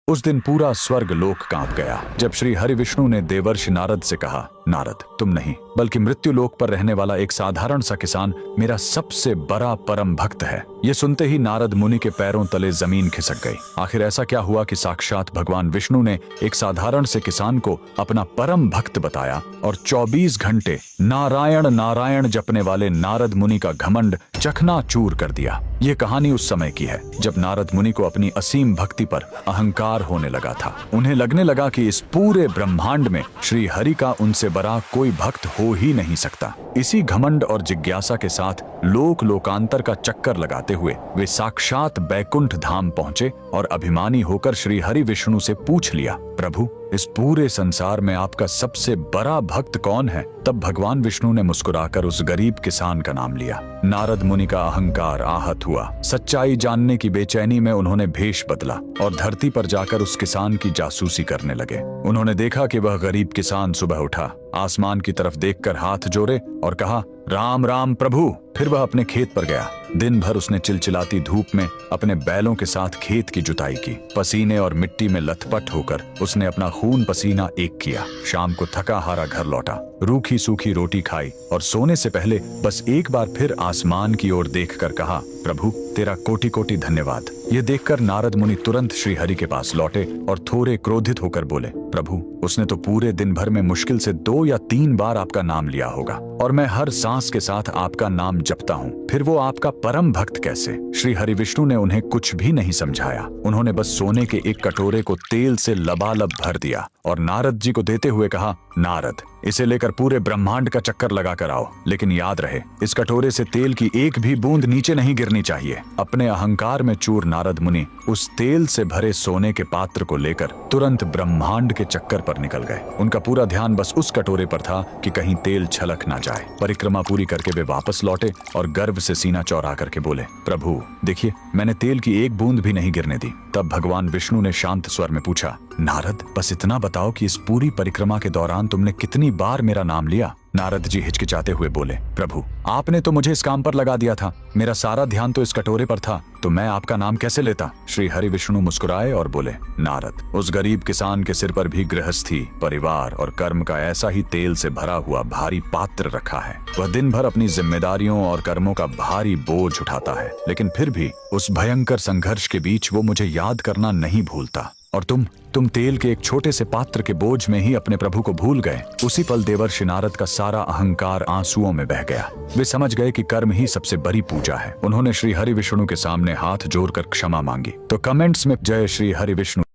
उस दिन पूरा स्वर्ग लोक कांप गया जब श्री हरि विष्णु ने देवर्षि नारद से कहा, नारद, तुम नहीं बल्कि मृत्यु लोक पर रहने वाला एक साधारण सा किसान मेरा सबसे बड़ा परम भक्त है। ये सुनते ही नारद मुनि के पैरों तले जमीन खिसक गई। आखिर ऐसा क्या हुआ कि साक्षात भगवान विष्णु ने एक साधारण से किसान को अपना परम भक्त बताया और 24 घंटे नारायण नारायण जपने वाले नारद मुनि का घमंड चकनाचूर कर दिया। ये कहानी उस समय की है जब नारद मुनि को अपनी असीम भक्ति पर अहंकार होने लगा था। उन्हें लगने लगा कि इस पूरे ब्रह्मांड में श्री हरि का उनसे बड़ा कोई भक्त हो ही नहीं सकता। इसी घमंड और जिज्ञासा के साथ लोक लोकांतर का चक्कर लगाते हुए वे साक्षात बैकुंठ धाम पहुंचे और अभिमानी होकर श्री हरि विष्णु से पूछ लिया, प्रभु, इस पूरे संसार में आपका सबसे बड़ा भक्त कौन है? तब भगवान विष्णु ने मुस्कुराकर उस गरीब किसान का नाम लिया। नारद मुनि का अहंकार आहत हुआ। सच्चाई जानने की बेचैनी में उन्होंने भेष बदला और धरती पर जाकर उस किसान की जासूसी करने लगे। उन्होंने देखा कि वह गरीब किसान सुबह उठा, आसमान की तरफ देखकर हाथ जोड़े और कहा, राम राम प्रभु। फिर वह अपने खेत पर गया। दिन भर उसने चिलचिलाती धूप में अपने बैलों के साथ खेत की जुताई की। पसीने और मिट्टी में लथपथ होकर उसने अपना खून पसीना एक किया। शाम को थका हारा घर लौटा, रूखी सूखी रोटी खाई और सोने से पहले बस एक बार फिर आसमान की ओर देखकर कहा, प्रभु, तेरा कोटि कोटि धन्यवाद। ये देखकर नारद मुनि तुरंत श्री हरि के पास लौटे और थोड़े क्रोधित होकर बोले, प्रभु, उसने तो पूरे दिन भर में मुश्किल से 2 या 3 बार आपका नाम लिया होगा और मैं हर सांस के साथ आपका नाम जपता हूँ, फिर वो आपका परम भक्त कैसे? श्री हरि विष्णु ने उन्हें कुछ भी नहीं समझाया। उन्होंने बस सोने के एक कटोरे को तेल से लबालब भर दिया और नारद जी को देते हुए कहा, नारद, इसे लेकर पूरे ब्रह्मांड का चक्कर लगा कर आओ, लेकिन याद रहे, इस कटोरे से तेल की एक भी बूंद नीचे नहीं गिरनी चाहिए। अपने अहंकार में चूर नारद मुनि उस तेल से भरे सोने के पात्र को लेकर तुरंत ब्रह्मांड के चक्कर पर निकल गए। उनका पूरा ध्यान बस उस कटोरे पर था कि कहीं तेल छलक ना जाए। परिक्रमा पूरी करके वे वापस लौटे और गर्व से सीना चौड़ा करके बोले, प्रभु, देखिए, मैंने तेल की एक बूंद भी नहीं गिरने दी। तब भगवान विष्णु ने शांत स्वर में पूछा, नारद, बस इतना बताओ कि इस पूरी परिक्रमा के दौरान तुमने कितनी बार मेरा नाम लिया? नारद जी हिचकिचाते हुए बोले, प्रभु, आपने तो मुझे इस काम पर लगा दिया था, मेरा सारा ध्यान तो इस कटोरे पर था, तो मैं आपका नाम कैसे लेता? श्री हरि विष्णु मुस्कुराए और बोले, नारद, उस गरीब किसान के सिर पर भी गृहस्थी, परिवार और कर्म का ऐसा ही तेल से भरा हुआ भारी पात्र रखा है। वह दिन भर अपनी जिम्मेदारियों और कर्मों का भारी बोझ उठाता है, लेकिन फिर भी उस भयंकर संघर्ष के बीच वो मुझे याद करना नहीं भूलता। और तुम तेल के एक छोटे से पात्र के बोझ में ही अपने प्रभु को भूल गए। उसी पल देवर्षि नारद का सारा अहंकार आंसुओं में बह गया। वे समझ गए कि कर्म ही सबसे बड़ी पूजा है। उन्होंने श्री हरि विष्णु के सामने हाथ जोड़कर क्षमा मांगी। तो कमेंट्स में जय श्री हरि विष्णु